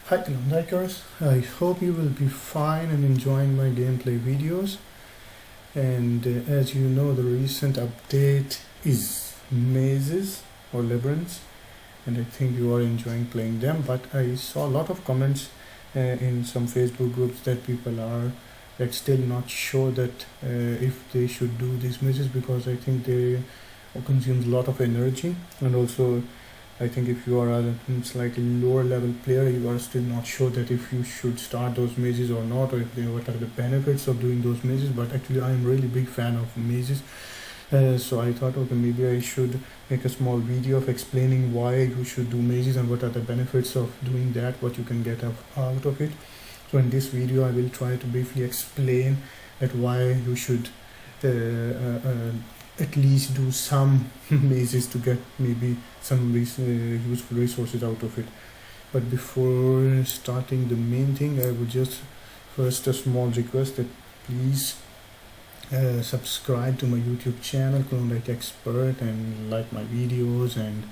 Hi Klondikers, I hope you will be fine and enjoying my gameplay videos. And as you know, the recent update is mazes or labyrinths, and I think you are enjoying playing them. But I saw a lot of comments in some Facebook groups that people are still not sure that if they should do these mazes, because I think they consumes a lot of energy, and also I think if you are a slightly lower level player, you are still not sure that if you should start those mazes or not, or if what are the benefits of doing those mazes. But actually I am really big fan of mazes, so I thought, okay, maybe I should make a small video of explaining why you should do mazes and what are the benefits of doing that, what you can get out of it. So in this video I will try to briefly explain that why you should at least do some mazes to get maybe some useful resources out of it. But before starting the main thing, I would just first a small request that please subscribe to my YouTube channel Klondike Expert, and like my videos and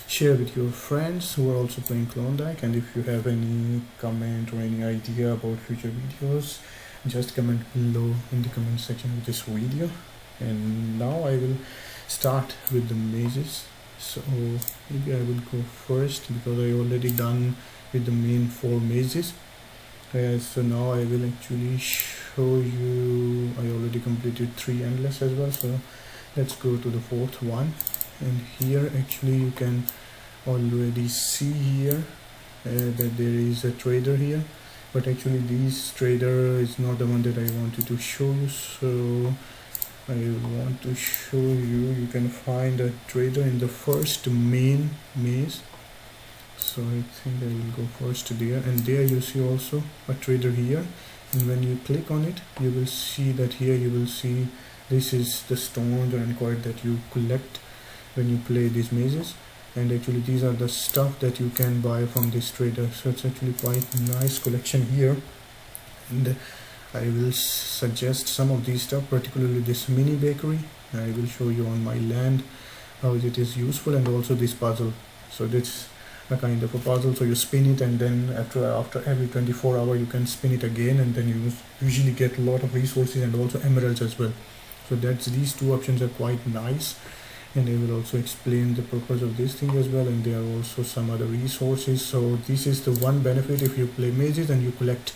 share with your friends who are also playing Klondike. And if you have any comment or any idea about future videos, just comment below in the comment section of this video. And now I will start with the mazes. So maybe I will go first because I already done with the main 4 mazes. So now I will actually show you, I already completed 3 endless as well, so let's go to the 4th one. And here actually you can already see here that there is a trader here, but actually this trader is not the one that I wanted to show you. So I want to show you can find a trader in the first main maze. So I think I will go first there, and there you see also a trader here, and when you click on it you will see that here you will see this is the stones and coin that you collect when you play these mazes. And actually these are the stuff that you can buy from this trader, so it's actually quite nice collection here. And I will suggest some of these stuff, particularly this mini bakery. I will show you on my land how it is useful, and also this puzzle. So that's a kind of a puzzle, so you spin it, and then after every 24 hours you can spin it again, and then you usually get a lot of resources and also emeralds as well. So that's, these 2 options are quite nice, and I will also explain the purpose of this thing as well. And there are also some other resources. So this is the one benefit if you play mazes and you collect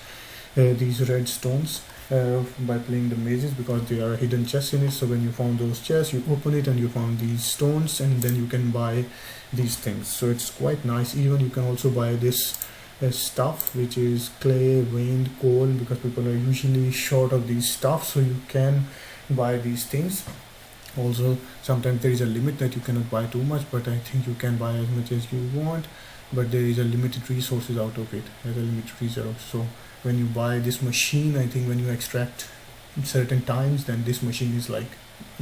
these red stones by playing the mazes, because there are hidden chests in it. So when you found those chests, you open it and you found these stones, and then you can buy these things. So it's quite nice. Even you can also buy this stuff, which is clay, veined coal, because people are usually short of these stuff, so you can buy these things. Also sometimes there is a limit that you cannot buy too much, but I think you can buy as much as you want, but there is a limited resources out of it, as a limited reserve. So when you buy this machine, I think when you extract certain times, then this machine is like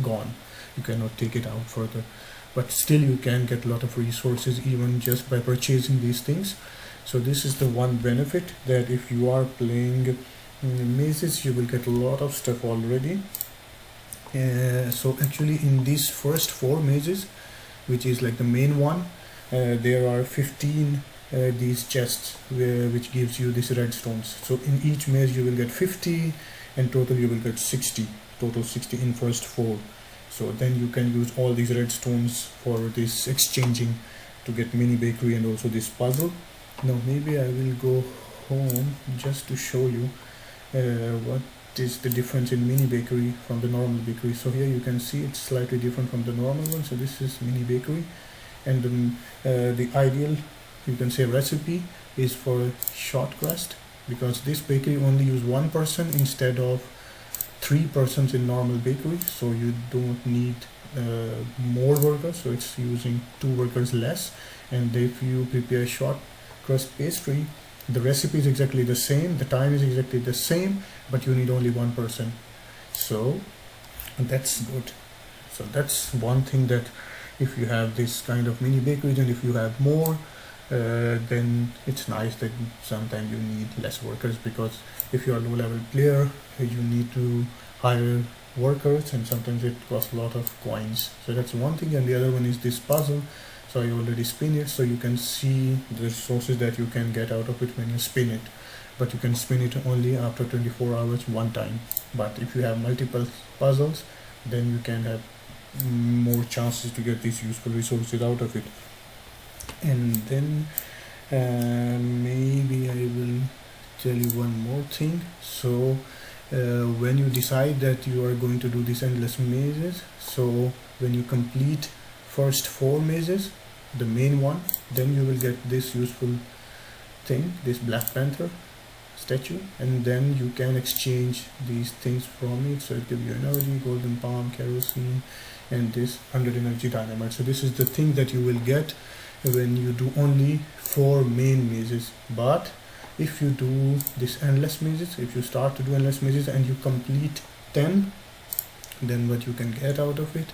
gone, you cannot take it out further. But still you can get a lot of resources even just by purchasing these things. So this is the one benefit, that if you are playing mazes you will get a lot of stuff already. So actually in these first 4 mazes, which is like the main one, there are 15 these chests which gives you these red stones. So in each maze you will get 50, and total you will get 60, total 60 in first 4. So then you can use all these red stones for this exchanging to get mini bakery and also this puzzle. Now maybe I will go home just to show you what is the difference in mini bakery from the normal bakery. So here you can see it's slightly different from the normal one. So this is mini bakery, and the ideal, you can say, recipe is for a short quest, because this bakery only use 1 person instead of 3 persons in normal bakery. So you don't need more workers, so it's using 2 workers less. And if you prepare short crust pastry, the recipe is exactly the same, the time is exactly the same, but you need only 1 person. So that's good. So that's one thing, that if you have this kind of mini bakeries and if you have more, then it's nice that sometimes you need less workers, because if you are a low level player you need to hire workers, and sometimes it costs a lot of coins. So that's one thing. And the other one is this puzzle. So So I already spin it, so you can see the resources that you can get out of it when you spin it. But you can spin it only after 24 hours one time. But if you have multiple puzzles, then you can have more chances to get these useful resources out of it. And then maybe I will tell you one more thing. So when you decide that you are going to do these endless mazes, so when you complete first 4 mazes, the main one, then you will get this useful thing, this Black Panther statue, and then you can exchange these things from it. So it gives you energy, golden palm, kerosene, and this 100 energy dynamite. So this is the thing that you will get when you do only 4 main mazes. But if you do this endless mazes, if you start to do endless mazes and you complete 10, then what you can get out of it,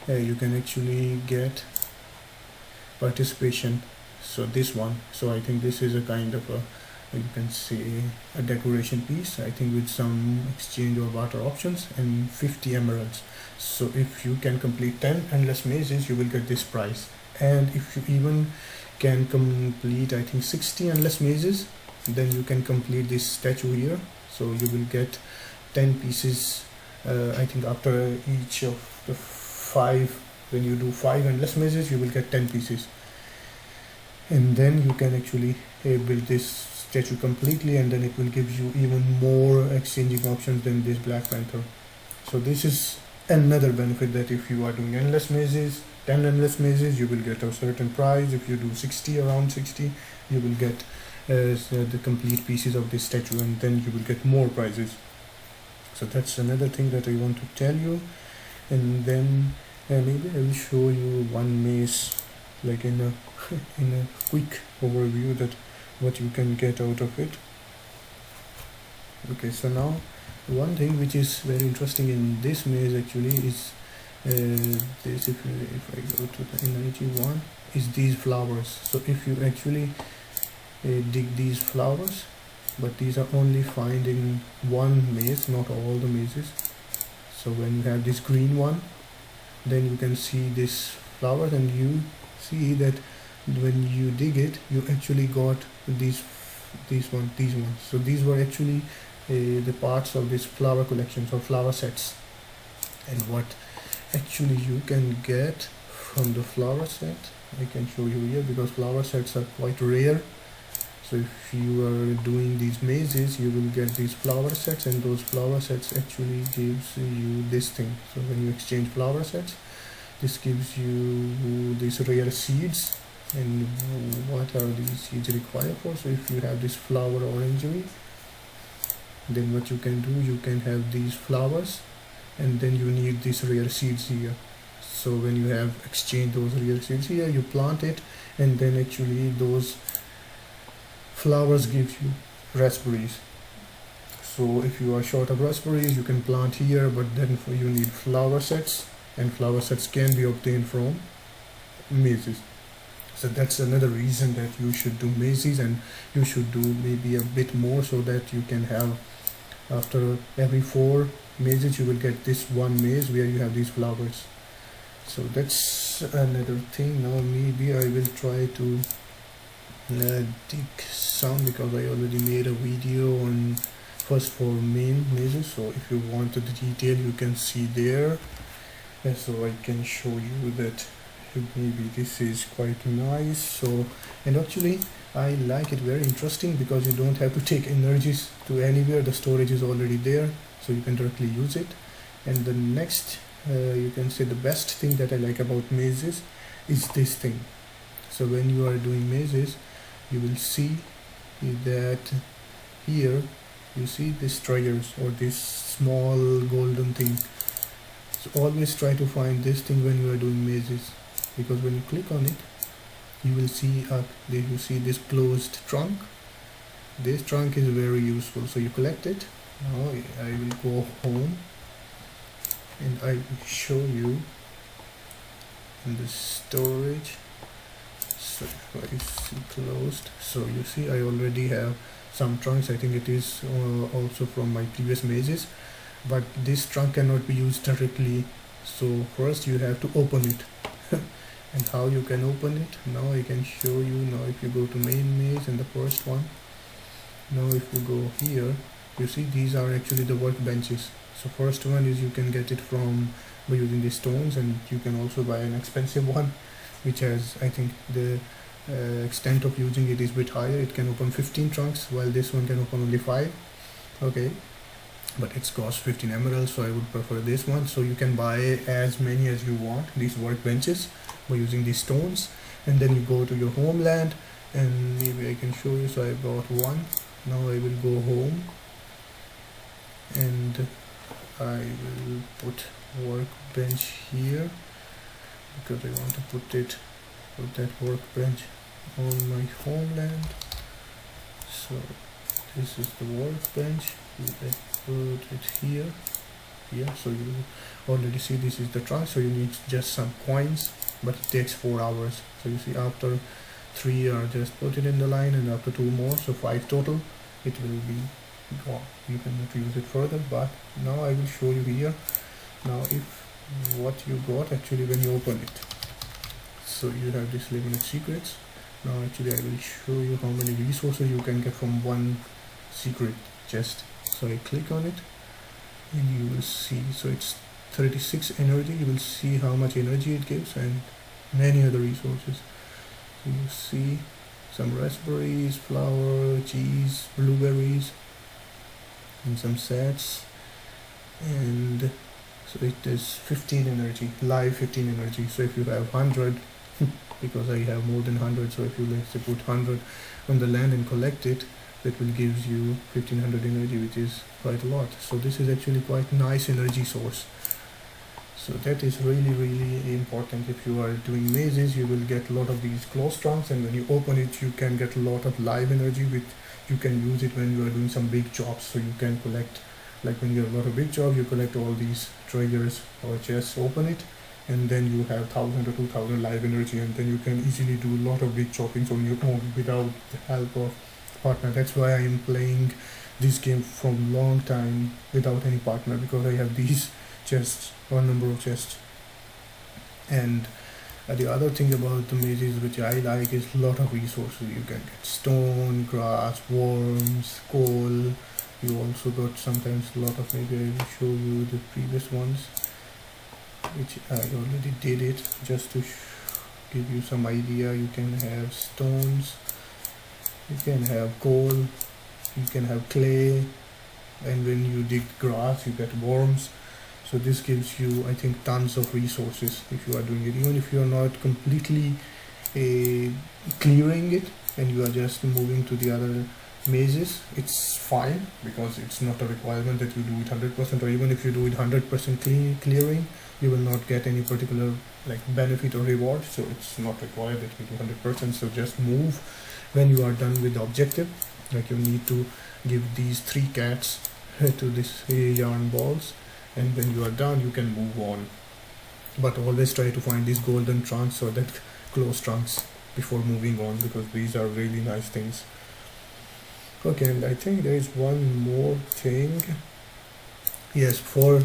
you can actually get participation. So this one, so I think this is a kind of a, you can say, a decoration piece, I think, with some exchange or barter options, and 50 emeralds. So if you can complete 10 endless mazes, you will get this prize. And if you even can complete, I think, 60 endless mazes, then you can complete this statue here. So you will get 10 pieces, I think after each of the 5, when you do 5 endless mazes, you will get 10 pieces. And then you can actually build this statue completely, and then it will give you even more exchanging options than this Black Panther. So this is another benefit, that if you are doing endless mazes, 10 endless mazes, you will get a certain prize. If you do 60, around 60, you will get the complete pieces of this statue, and then you will get more prizes. So that's another thing that I want to tell you. And then maybe I will show you one maze, like in a in a quick overview, that what you can get out of it. Okay, so now one thing which is very interesting in this maze actually is this. If I go to the energy one, is these flowers. So if you actually dig these flowers, but these are only found in one maze, not all the mazes. So when you have this green one, then you can see this flowers, and you see that when you dig it, you actually got these ones. So these were actually the parts of this flower collections or flower sets. And what actually you can get from the flower set, I can show you here, because flower sets are quite rare. So if you are doing these mazes, you will get these flower sets, and those flower sets actually gives you this thing. So when you exchange flower sets, this gives you these rare seeds. And what are these seeds required for? So if you have this flower orangery, then what you can do, you can have these flowers, and then you need these rare seeds here. So when you have exchanged those rare seeds here, you plant it, and then actually those flowers give you raspberries. So if you are short of raspberries, you can plant here, but then you need flower sets, and flower sets can be obtained from mazes. So that's another reason that you should do mazes, and you should do maybe a bit more, so that you can have, after every 4 mazes, you will get this one maze where you have these flowers. So that's another thing. Now maybe I will try to dig some, because I already made a video on first 4 main mazes. So if you want the detail, you can see there. And so I can show you that maybe this is quite nice. So, and actually I like it, very interesting, because you don't have to take energies to anywhere. The storage is already there, so you can directly use it. And the next, you can say the best thing that I like about mazes is this thing. So when you are doing mazes, you will see that here you see these triggers, or this small golden thing. So always try to find this thing when you are doing mazes, because when you click on it, you will see you see this closed trunk. This trunk is very useful, so you collect it. Now I will go home, and I will show you in the storage. So if I see closed, so you see I already have some trunks. I think it is also from my previous mazes, but this trunk cannot be used directly. So first you have to open it and how you can open it. Now I can show you. Now if you go to main maze and the first one, now if you go here, you see these are actually the workbenches. So first one is you can get it from by using the stones, and you can also buy an expensive one which has, I think the extent of using it is a bit higher. It can open 15 trunks while this one can open only 5. Okay, but it's cost 15 emeralds, so I would prefer this one. So you can buy as many as you want, these workbenches, by using these stones. And then you go to your homeland, and maybe I can show you. So I bought one. Now I will go home, and I will put workbench here because I want to put that workbench on my homeland. So this is the workbench. You put it here. So you already see this is the trunk. So you need just some coins, but it takes 4 hours. So you see after 3 are just put it in the line, and after 2 more, so 5 total, it will be gone. You cannot use it further. But now I will show you here. Now if what you got actually when you open it, so you have this limited secrets. Now actually I will show you how many resources you can get from one secret chest. So I click on it, and you will see, so it's 36 energy. You will see how much energy it gives, and many other resources. So you see some raspberries, flour, cheese, blueberries, and some sets, and so it is 15 energy, live 15 energy. So if you have 100 because I have more than 100, so if you let's say put 100 on the land and collect it, that will gives you 1500 energy, which is quite a lot. So this is actually quite nice energy source. So that is really important. If you are doing mazes, you will get a lot of these closed trunks, and when you open it, you can get a lot of live energy, which you can use it when you are doing some big jobs. So you can collect, like when you have a lot of big job, you collect all these treasures or chests, open it, and then you have 1000 or 2000 live energy, and then you can easily do a lot of big choppings on your own without the help of partner. That's why I am playing this game from long time without any partner, because I have these chests or number of chests. And the other thing about the mazes which I like is a lot of resources. You can get stone, grass, worms, coal. You also got sometimes a lot of, maybe I will show you the previous ones, which I already did it, just to give you some idea. You can have stones, you can have coal, you can have clay, and when you dig grass you get worms. So this gives you, I think, tons of resources if you are doing it. Even if you are not completely clearing it and you are just moving to the other mazes, it's fine, because it's not a requirement that you do it 100%, or even if you do it 100% clearing, you will not get any particular like benefit or reward. So it's not required that you do 100%. So just move when you are done with the objective. Like you need to give these 3 cats to this yarn balls, and when you are done you can move on. But always try to find these golden trunks or that closed trunks before moving on, because these are really nice things. Okay, and I think there is one more thing. Yes, for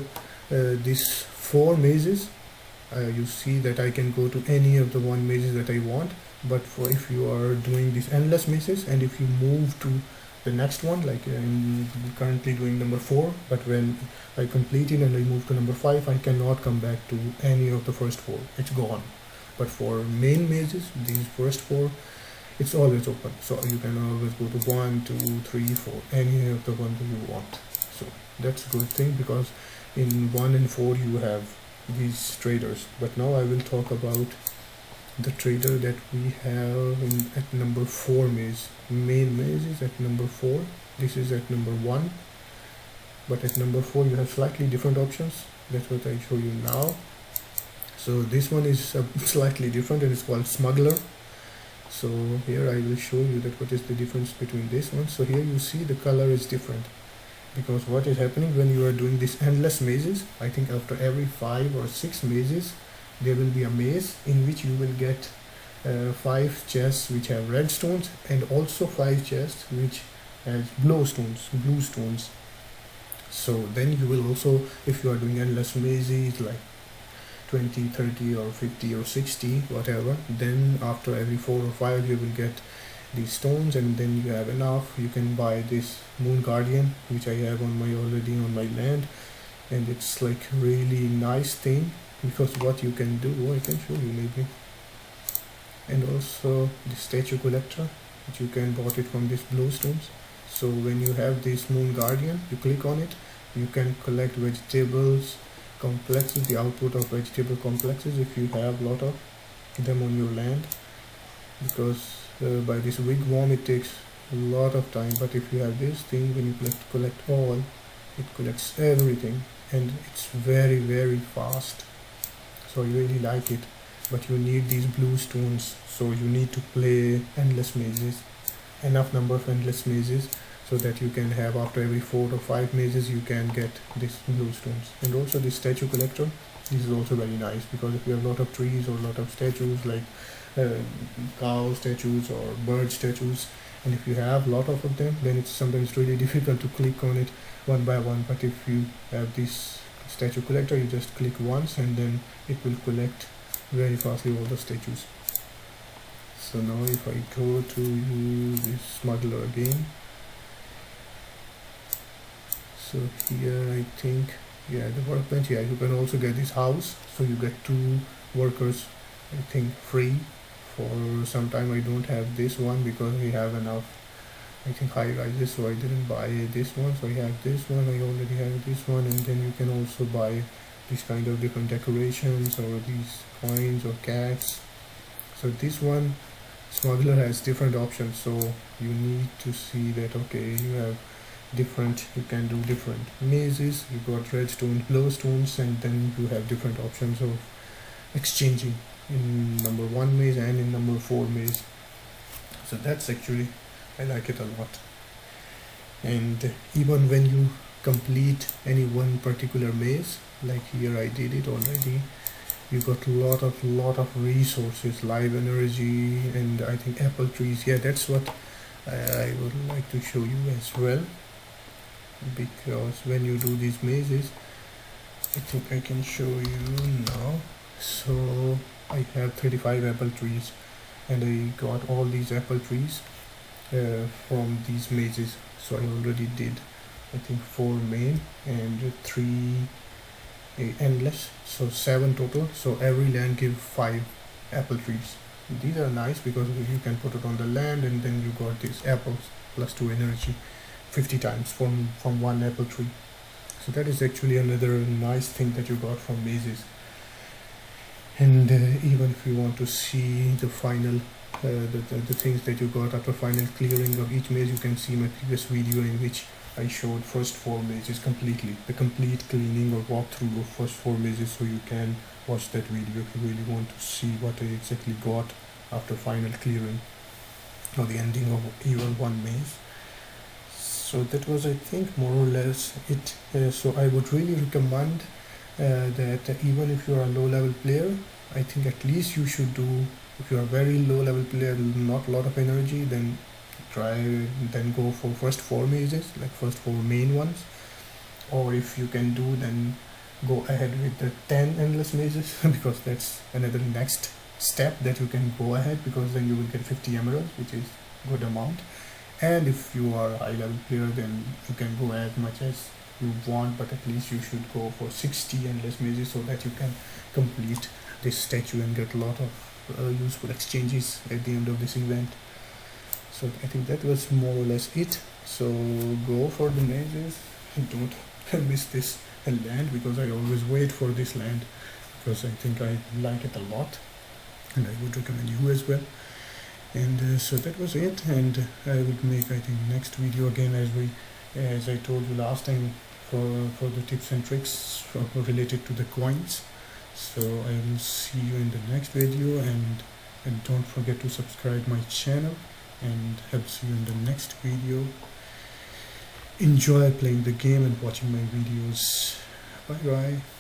these 4 mazes, you see that I can go to any of the 1 mazes that I want. But for if you are doing these endless mazes, and if you move to the next one, like I'm currently doing number 4, but when I complete it and I move to number 5, I cannot come back to any of the first 4. It's gone. But for main mazes, these first 4, it's always open. So you can always go to 1, 2, 3, 4, any of the ones that you want. So that's a good thing, because in 1 and 4 you have these traders. But now I will talk about the trader that we have at number 4 maze. Main maze is at number 4. This is at number 1. But at number 4 you have slightly different options. That's what I show you now. So this one is slightly different, and it's called Smuggler. So here I will show you that what is the difference between this one. So here you see the color is different, because what is happening when you are doing these endless mazes, I think after every 5 or 6 mazes there will be a maze in which you will get 5 chests which have red stones, and also 5 chests which has blue stones. So then you will also, if you are doing endless mazes like 20, 30 or 50 or 60, whatever. Then after every 4 or 5 you will get these stones, and then you have enough. You can buy this Moon Guardian, which I have on my already on my land, and it's like really nice thing, because what you can do, I can show you maybe. And also the statue collector, which you can bought it from these blue stones. So when you have this Moon Guardian, you click on it, you can collect vegetables complexes, the output of vegetable complexes, if you have lot of them on your land, because by this wigwam it takes a lot of time. But if you have this thing, when you collect all, it collects everything, and it's very fast. So I really like it. But you need these blue stones, so you need to play endless mazes, enough number of endless mazes, so that you can have after every 4 or 5 mazes you can get these blue stones. And also this statue collector, this is also very nice, because if you have a lot of trees or a lot of statues, like cow statues or bird statues, and if you have a lot of them, then it's sometimes really difficult to click on it one by one. But if you have this statue collector, you just click once and then it will collect very fastly all the statues. So now if I go to this smuggler again, so here I think, yeah, the workbench, yeah, you can also get this house, so you get 2 workers, I think, free for some time. I don't have this one because we have enough, I think, high rises, so I didn't buy this one. So I have this one, I already have this one, and then you can also buy these kind of different decorations or these coins or cats. So this one, smuggler, has different options, so you need to see that, okay, you have different, you can do different mazes, you got redstone, glowstones, and then you have different options of exchanging in number 1 maze and in number 4 maze. So that's actually, I like it a lot. And even when you complete any one particular maze, like here I did it already, you got a lot of resources, live energy, and I think apple trees. Yeah, that's what I would like to show you as well, because when you do these mazes, I think I can show you now. So I have 35 apple trees, and I got all these apple trees from these mazes. So I already did, I think, 4 main and 3 endless, so 7 total. So every land give 5 apple trees. These are nice because you can put it on the land, and then you got these apples plus 2 energy 50 times from 1 apple tree. So that is actually another nice thing that you got from mazes. And even if you want to see the final the things that you got after final clearing of each maze, you can see my previous video in which I showed first 4 mazes completely, the complete cleaning or walkthrough of first 4 mazes. So you can watch that video if you really want to see what I exactly got after final clearing or the ending of even 1 maze. So that was, I think, more or less it. So I would really recommend that even if you are a low level player, I think at least you should do, if you are a very low level player, not a lot of energy, then go for first 4 mazes, like first 4 main ones. Or if you can do, then go ahead with the 10 endless mazes because that's another next step that you can go ahead, because then you will get 50 emeralds, which is good amount. And if you are a high level player, then you can go as much as you want, but at least you should go for 60 endless mazes so that you can complete this statue and get a lot of useful exchanges at the end of this event. So I think that was more or less it. So go for the mazes, don't miss this land, because I always wait for this land because I think I like it a lot, and I would recommend you as well. And so that was it, and I would make, I think, next video again, as I told you last time, for the tips and tricks related to the coins. So I will see you in the next video, and don't forget to subscribe my channel, and I'll see you in the next video. Enjoy playing the game and watching my videos. Bye bye.